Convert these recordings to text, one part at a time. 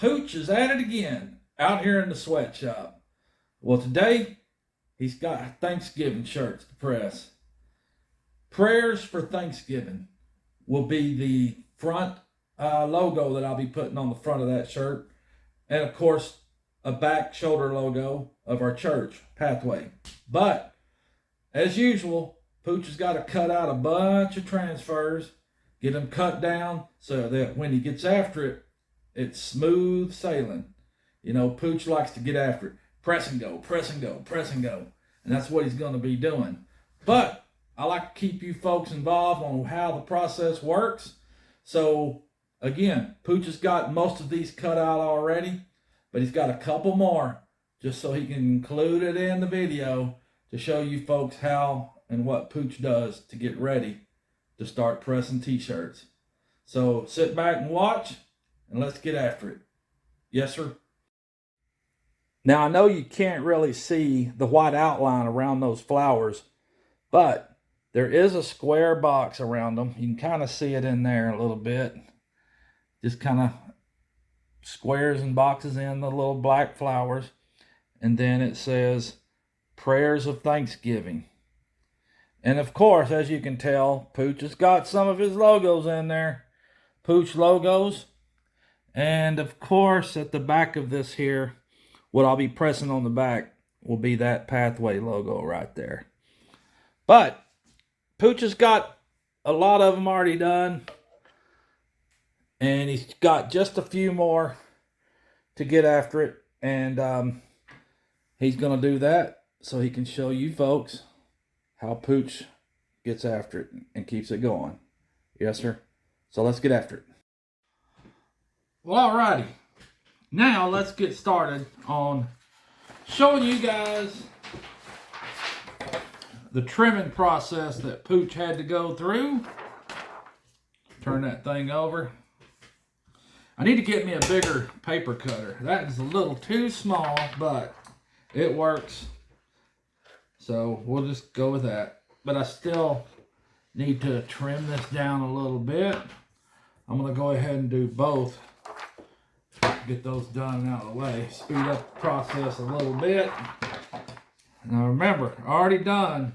Pooch is at it again out here in the sweatshop. Well, today he's got Thanksgiving shirts to press. Prayers for Thanksgiving will be the front logo that I'll be putting on the front of that shirt. And of course, a back shoulder logo of our church, Pathway. But as usual, Pooch has got to cut out a bunch of transfers, get them cut down so that when he gets after it, it's smooth sailing. You know, Pooch likes to get after it. Press and go, press and go, press and go. And that's what he's going to be doing. But I like to keep you folks involved on how the process works. So, again, Pooch has got most of these cut out already, but he's got a couple more just so he can include it in the video to show you folks how and what Pooch does to get ready to start pressing t-shirts. So sit back and watch, and let's get after it. Yes, sir. Now, I know you can't really see the white outline around those flowers, but there is a square box around them. You can kind of see it in there a little bit. Just kind of squares and boxes in the little black flowers. And then it says, Prayers of Thanksgiving. And of course, as you can tell, Pooch has got some of his logos in there. Pooch logos. And of course, at the back of this here, what I'll be pressing on the back will be that Pathway logo right there. But Pooch has got a lot of them already done. And he's got just a few more to get after it. And he's going to do that so he can show you folks how Pooch gets after it and keeps it going. Yes, sir. So let's get after it. Well, alrighty. Now let's get started on showing you guys the trimming process that Pooch had to go through. Turn that thing over. I need to get me a bigger paper cutter. That is a little too small, but it works. So we'll just go with that. But I still need to trim this down a little bit. I'm going to go ahead and do both. Get those done out of the way. Speed up the process a little bit. Now remember, I already done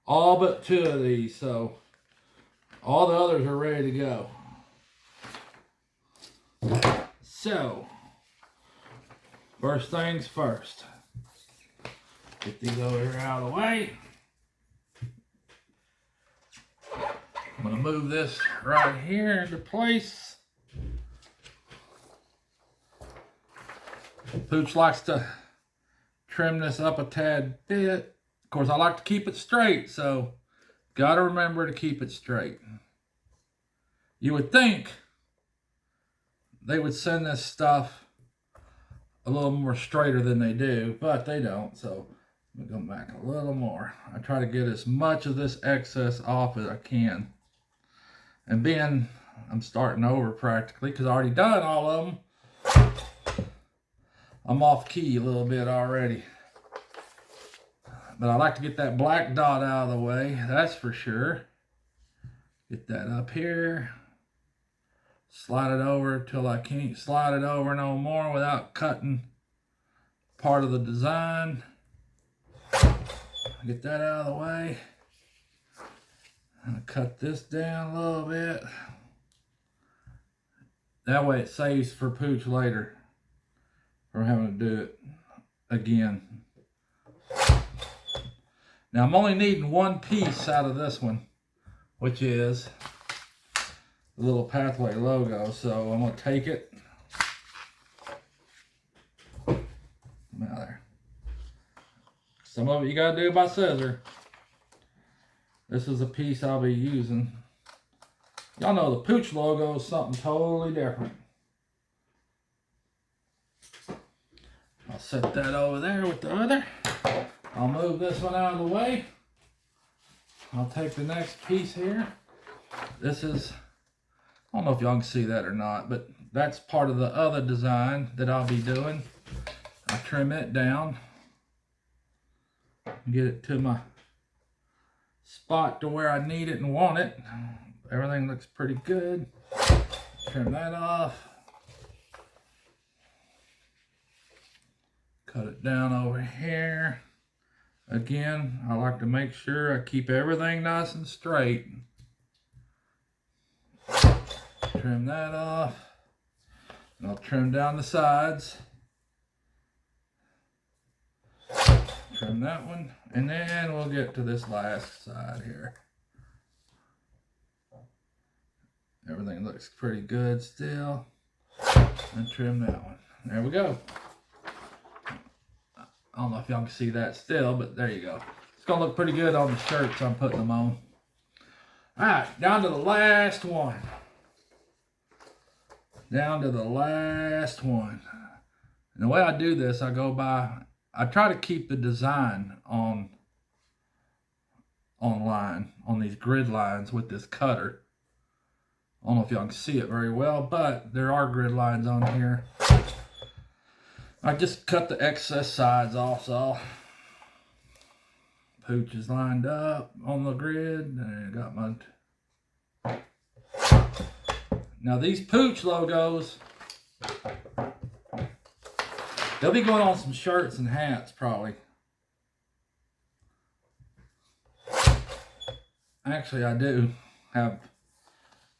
all but 2 of these. So all the others are ready to go. So, first things first. Get these over here out of the way. I'm going to move this right here into place. Pooch likes to trim this up a tad bit. Of course, I like to keep it straight, so got to remember to keep it straight. You would think they would send this stuff a little more straighter than they do, but they don't, so I'm going to go back a little more. I try to get as much of this excess off as I can. And being I'm starting over practically because I already done all of them, I'm off key a little bit already. But I like to get that black dot out of the way, that's for sure. Get that up here. Slide it over till I can't slide it over no more without cutting part of the design. Get that out of the way. I'm going to cut this down a little bit. That way it saves for Pooch later from having to do it again. Now I'm only needing 1 piece out of this one, which is the little Pathway logo. So I'm going to take it. Come out there. Some of it you got to do by scissor. This is a piece I'll be using. Y'all know the Pooch logo is something totally different. I'll set that over there with the other. I'll move this one out of the way. I'll take the next piece here. This is, I don't know if y'all can see that or not, but that's part of the other design that I'll be doing. I trim it down. Get it to my spot to where I need it and want it. Everything looks pretty good. Trim that off. Put it down over here. Again, I like to make sure I keep everything nice and straight. Trim that off. And I'll trim down the sides. Trim that one. And then we'll get to this last side here. Everything looks pretty good still. And trim that one. There we go. I don't know if y'all can see that still, but there you go. It's gonna look pretty good on the shirts I'm putting them on. Alright, down to the last one. Down to the last one. And the way I do this, I try to keep the design online on these grid lines with this cutter. I don't know if y'all can see it very well, but there are grid lines on here. I just cut the excess sides off, so pooch is lined up on the grid, and I got my... Now these pooch logos, they'll be going on some shirts and hats probably. Actually, I do have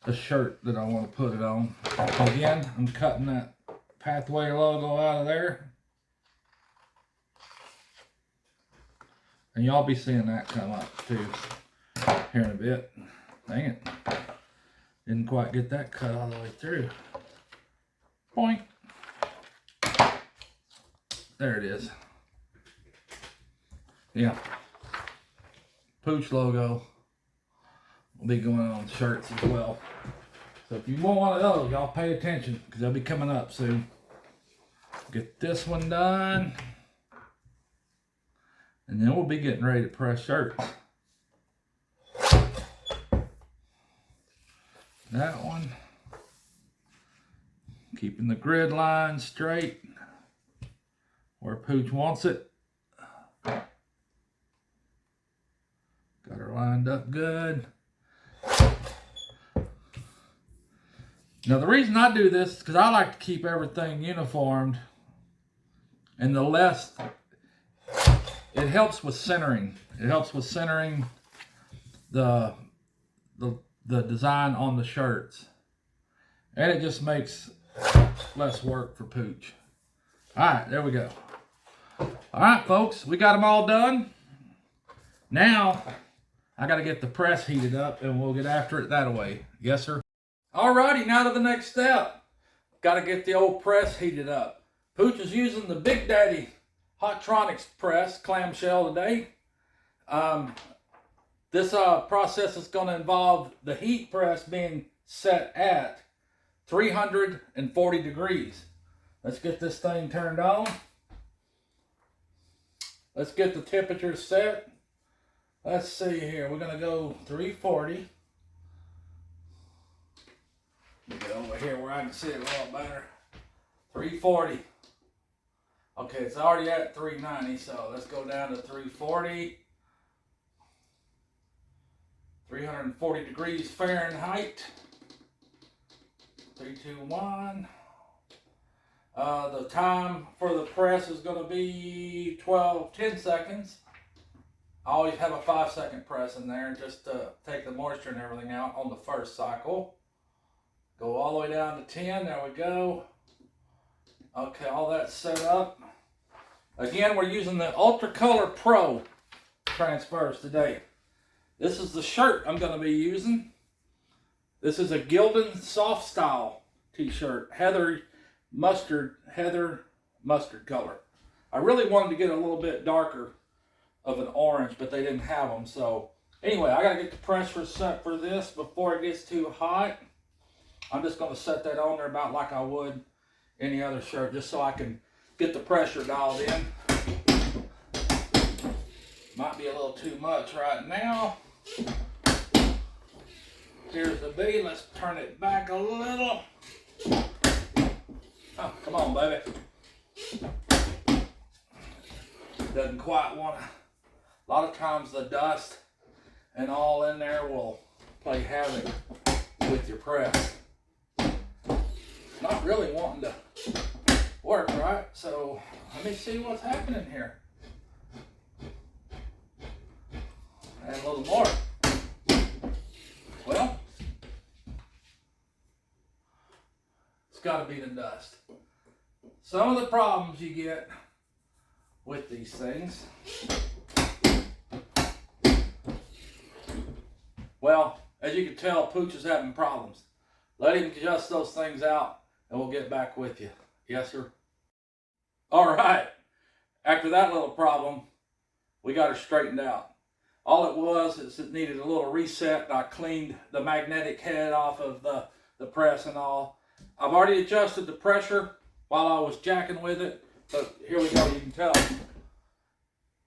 a shirt that I want to put it on. Again, I'm cutting that Pathway logo out of there. And y'all be seeing that come up too here in a bit. Dang it. Didn't quite get that cut all the way through. Point. There it is. Yeah. Pooch logo will be going on shirts as well. So if you want one of those, y'all pay attention because they'll be coming up soon. Get this one done. And then we'll be getting ready to press shirts. That one. Keeping the grid line straight where Pooch wants it. Got her lined up good. Now the reason I do this is because I like to keep everything uniformed, and the less, it helps with centering. It helps with centering the design on the shirts, and it just makes less work for Pooch. All right, there we go. All right, folks, we got them all done. Now I got to get the press heated up, and we'll get after it that way. Yes, sir. Alrighty, now to the next step. Got to get the old press heated up. Pooch is using the Big Daddy Hottronics press clamshell today. This process is going to involve the heat press being set at 340 degrees. Let's get this thing turned on. Let's get the temperature set. Let's see here. We're going to go 340. Get over here where I can see it a little better. 340. Okay, it's already at 390, so let's go down to 340. 340 degrees Fahrenheit. 3, 2, 1. The time for the press is going to be 10 seconds. I always have a 5-second press in there just to take the moisture and everything out on the first cycle. Go all the way down to 10. There we go. Okay, all that's set up. Again, we're using the Ultra Color Pro transfers today. This is the shirt I'm going to be using. This is a Gildan Soft Style t-shirt. Heather mustard color. I really wanted to get a little bit darker of an orange, but they didn't have them. So anyway, I got to get the pressure set for this before it gets too hot. I'm just going to set that on there about like I would any other shirt, just so I can get the pressure dialed in. Might be a little too much right now. Here's the B. Let's turn it back a little. Oh, come on, baby. Doesn't quite want to. A lot of times the dust and all in there will play havoc with your press. Not really wanting work, right? So let me see what's happening here. Add a little more. Well, it's got to be the dust. Some of the problems you get with these things, well, as you can tell, Pooch is having problems. Let him adjust those things out and we'll get back with you. Yes, sir? All right. After that little problem, we got her straightened out. All it was is it needed a little reset. I cleaned the magnetic head off of the press and all. I've already adjusted the pressure while I was jacking with it. So here we go, you can tell.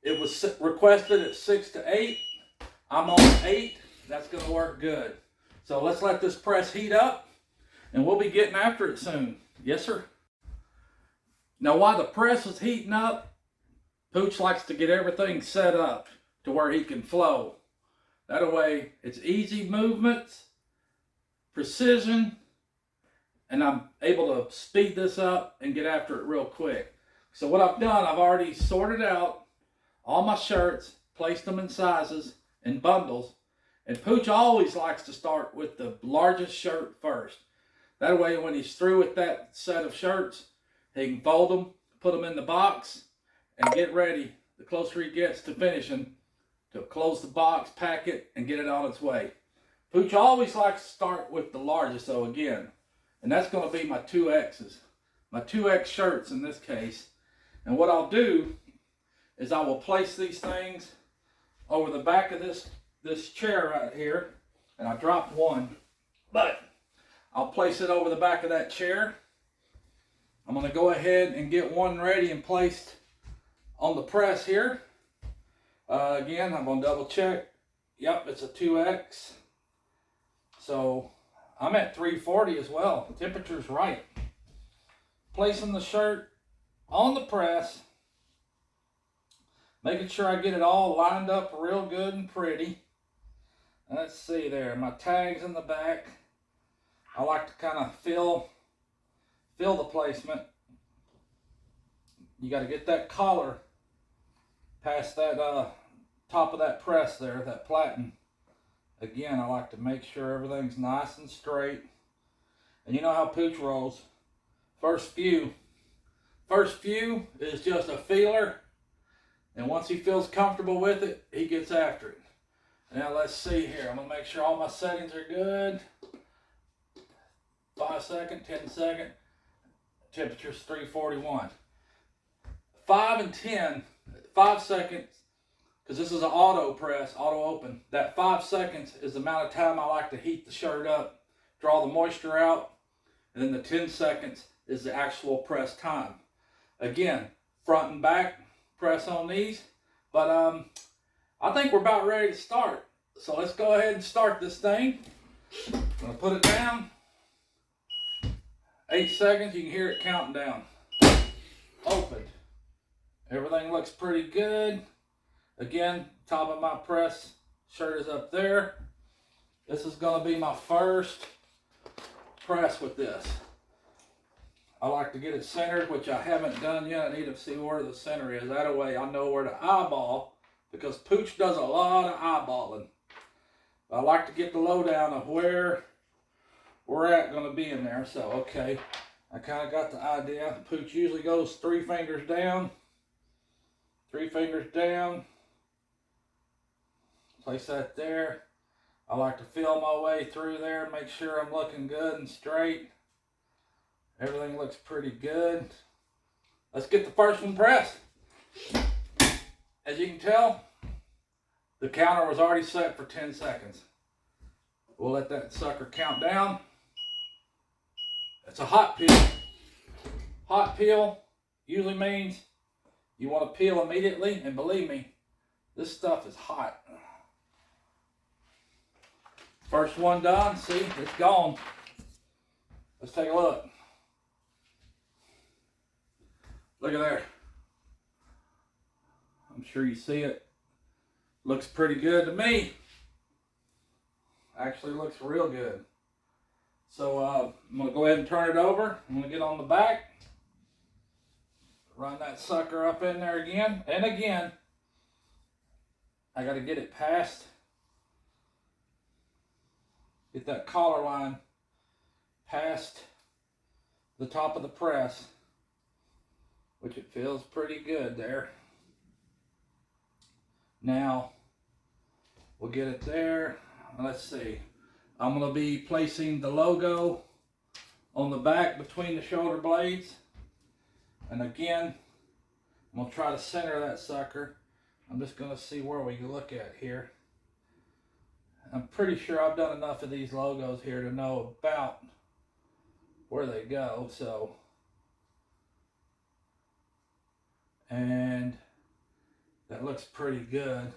It was requested at 6 to 8. I'm on 8. That's going to work good. So let's let this press heat up and we'll be getting after it soon. Yes, sir? Now while the press is heating up, Pooch likes to get everything set up to where he can flow. That way it's easy movements, precision, and I'm able to speed this up and get after it real quick. So what I've done, I've already sorted out all my shirts, placed them in sizes and bundles, and Pooch always likes to start with the largest shirt first. That way when he's through with that set of shirts, he can fold them, put them in the box, and get ready. The closer he gets to finishing, to close the box, pack it, and get it on its way. Pooch always likes to start with the largest, so again, and that's going to be my 2Xs. My 2X shirts in this case. And what I'll do is I will place these things over the back of this chair right here. And I dropped one, but I'll place it over the back of that chair. I'm going to go ahead and get one ready and placed on the press here. Again, I'm going to double check. Yep, it's a 2X. So I'm at 340 as well. The temperature's right. Placing the shirt on the press. Making sure I get it all lined up real good and pretty. And let's see there. My tags in the back. I like to kind of feel the placement. You got to get that collar past that top of that press there, that platen. Again, I like to make sure everything's nice and straight. And you know how Pooch rolls. First few is just a feeler. And once he feels comfortable with it, he gets after it. Now let's see here. I'm going to make sure all my settings are good. 5 second, 10 second. Temperature's 341. 5 and 10, 5 seconds, because this is an auto press, auto open. That 5 seconds is the amount of time I like to heat the shirt up, draw the moisture out, and then the 10 seconds is the actual press time. Again, front and back press on these, but I think we're about ready to start. So let's go ahead and start this thing. I'm going to put it down. 8 seconds, you can hear it counting down. Opened. Everything looks pretty good. Again, top of my press shirt is up there. This is going to be my first press with this. I like to get it centered, which I haven't done yet. I need to see where the center is. That way I know where to eyeball, because Pooch does a lot of eyeballing. I like to get the lowdown of where we're at going to be in there. So, okay, I kind of got the idea. Pooch usually goes 3 fingers down. 3 fingers down. Place that there. I like to feel my way through there, make sure I'm looking good and straight. Everything looks pretty good. Let's get the first one pressed. As you can tell, the counter was already set for 10 seconds. We'll let that sucker count down. It's a hot peel. Hot peel usually means you want to peel immediately, and believe me, this stuff is hot. First one done, see, it's gone. Let's take a look. Look at there. I'm sure you see it. Looks pretty good to me. Actually looks real good. So I'm going to go ahead and turn it over. I'm going to get on the back. Run that sucker up in there again and again. I got to get it past, get that collar line past the top of the press, which it feels pretty good there. Now we'll get it there. Let's see. I'm going to be placing the logo on the back between the shoulder blades. And again, I'm going to try to center that sucker. I'm just going to see where we look at here. I'm pretty sure I've done enough of these logos here to know about where they go. So, and that looks pretty good.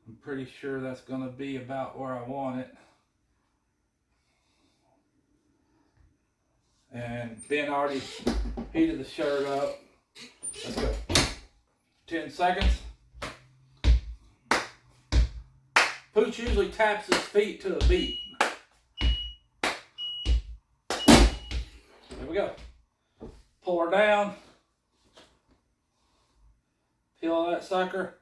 I'm pretty sure that's going to be about where I want it. And Ben already heated the shirt up. Let's go. 10 seconds. Pooch usually taps his feet to a beat. There we go. Pull her down. Peel that sucker.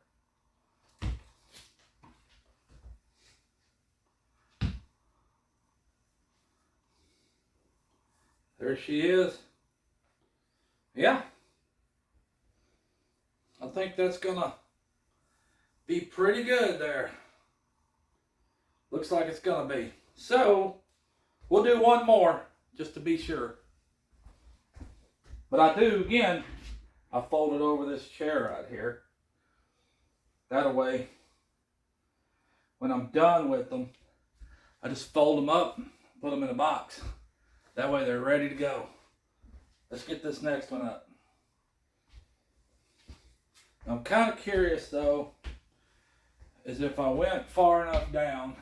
There she is. Yeah. I think that's gonna be pretty good there. Looks like it's gonna be. So, we'll do one more just to be sure. But I do, again, I folded over this chair right here. That way, when I'm done with them, I just fold them up, put them in a box. That way they're ready to go. Let's get this next one up. I'm kind of curious though, is if I went far enough down,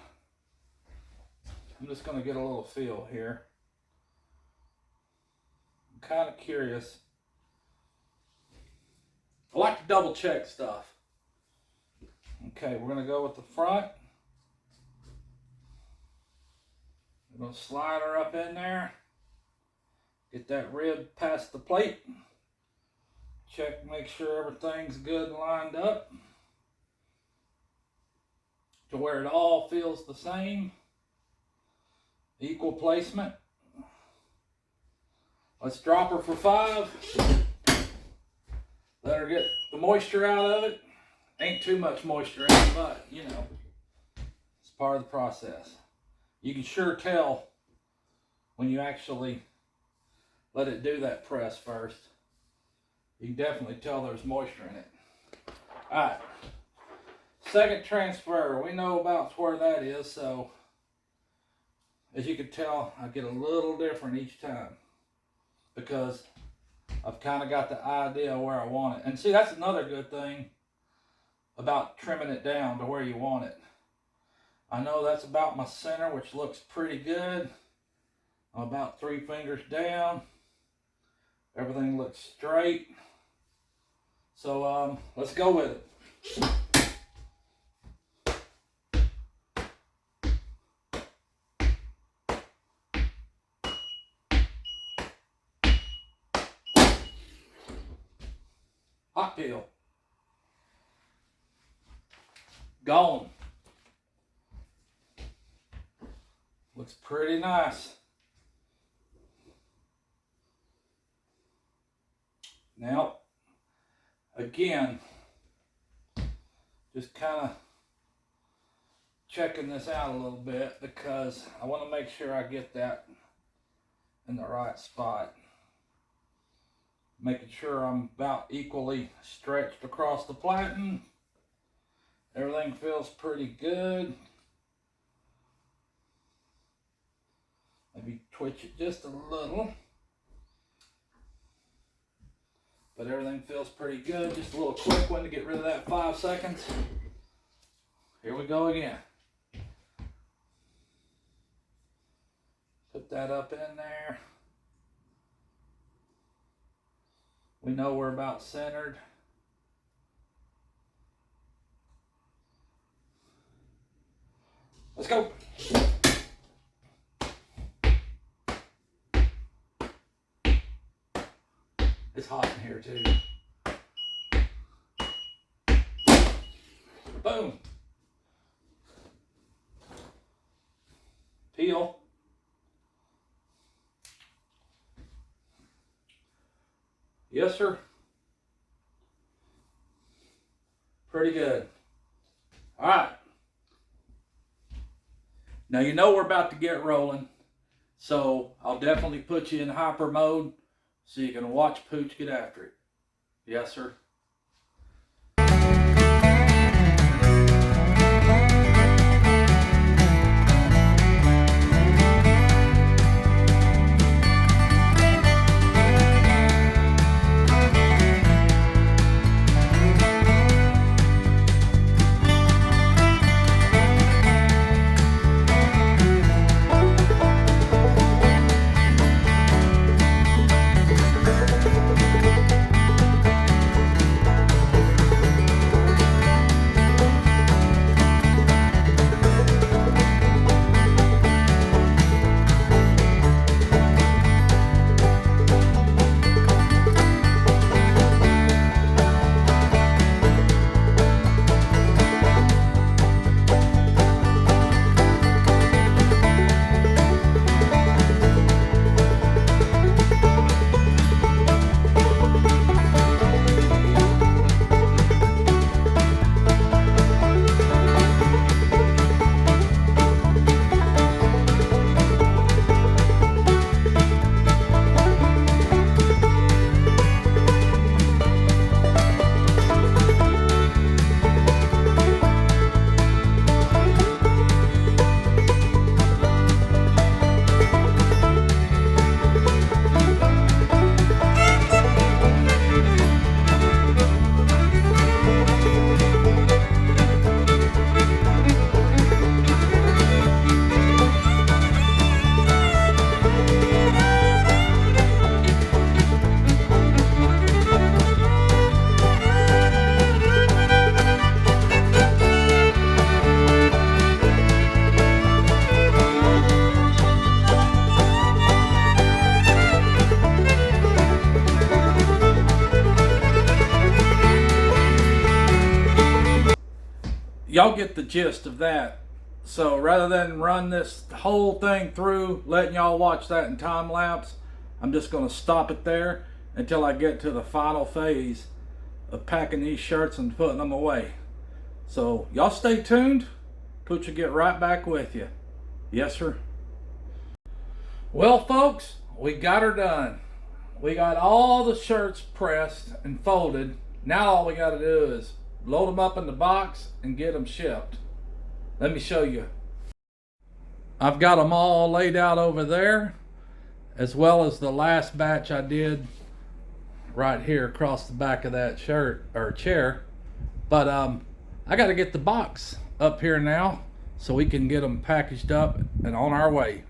I'm just going to get a little feel here. I'm kind of curious. I like to double check stuff. Okay, we're going to go with the front. We're going to slide her up in there. Get that rib past the plate. Check, make sure everything's good and lined up to where it all feels the same. Equal placement. Let's drop her for 5. Let her get the moisture out of it. Ain't too much moisture in it, but you know, it's part of the process. You can sure tell when you actually let it do that press first. You can definitely tell there's moisture in it. Alright. Second transfer. We know about where that is, so as you can tell, I get a little different each time because I've kind of got the idea where I want it. And see, that's another good thing about trimming it down to where you want it. I know that's about my center, which looks pretty good. I'm about 3 fingers down. Everything looks straight. So let's go with it. Hot peel. Gone. Looks pretty nice. Now, again, just kind of checking this out a little bit because I want to make sure I get that in the right spot. Making sure I'm about equally stretched across the platen. Everything feels pretty good. Maybe twitch it just a little. But everything feels pretty good. Just a little quick one to get rid of that 5 seconds. Here we go again. Put that up in there. We know we're about centered. Let's go. It's hot in here too. Boom. Peel. Yes, sir. Pretty good. All right. Now you know we're about to get rolling, so I'll definitely put you in hyper mode so you can watch Pooch get after it. Yes, sir. Y'all get the gist of that. So rather than run this whole thing through, letting y'all watch that in time lapse, I'm just going to stop it there until I get to the final phase of packing these shirts and putting them away. So y'all stay tuned. Pooch will get right back with you. Yes, sir. Well, folks, we got her done. We got all the shirts pressed and folded. Now all we got to do is load them up in the box and get them shipped. Let me show you. I've got them all laid out over there, as well as the last batch I did right here across the back of that shirt or chair. But I got to get the box up here now so we can get them packaged up and on our way.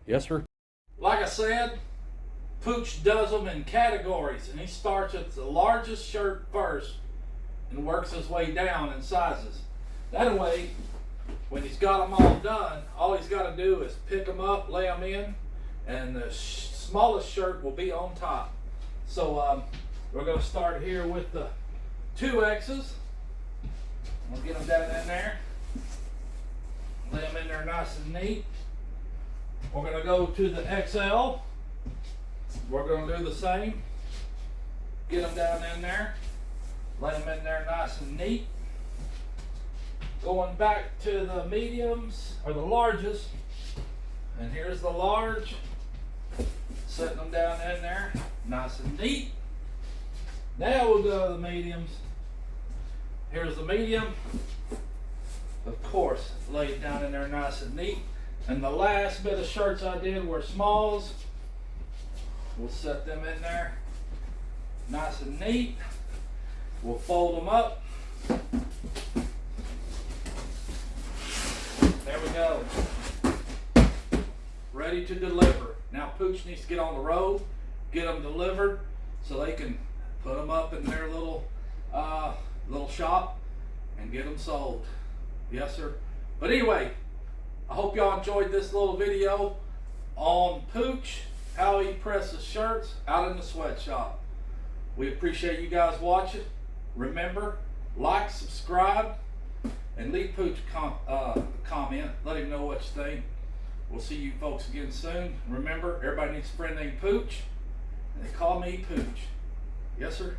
Yes, sir. Like I said, Pooch does them in categories, and he starts at the largest shirt first and works his way down in sizes. That way, when he's got them all done, all he's got to do is pick them up, lay them in, and the smallest shirt will be on top. So we're going to start here with the 2X's. We'll get them down in there, lay them in there nice and neat. We're going to go to the XL. We're going to do the same. Get them down in there. Lay them in there nice and neat. Going back to the mediums, or the largest. And here's the large. Setting them down in there nice and neat. Now we'll go to the mediums. Here's the medium. Of course, lay it down in there nice and neat. And the last bit of shirts I did were smalls. We'll set them in there nice and neat. We'll fold them up. There we go. Ready to deliver. Now Pooch needs to get on the road, get them delivered so they can put them up in their little shop and get them sold. Yes, sir. But anyway, I hope y'all enjoyed this little video on Pooch, how he presses shirts out in the sweatshop. We appreciate you guys watching. Remember, like, subscribe, and leave Pooch a comment. Let him know what you think. We'll see you folks again soon. Remember, everybody needs a friend named Pooch, and they call me Pooch. Yes, sir?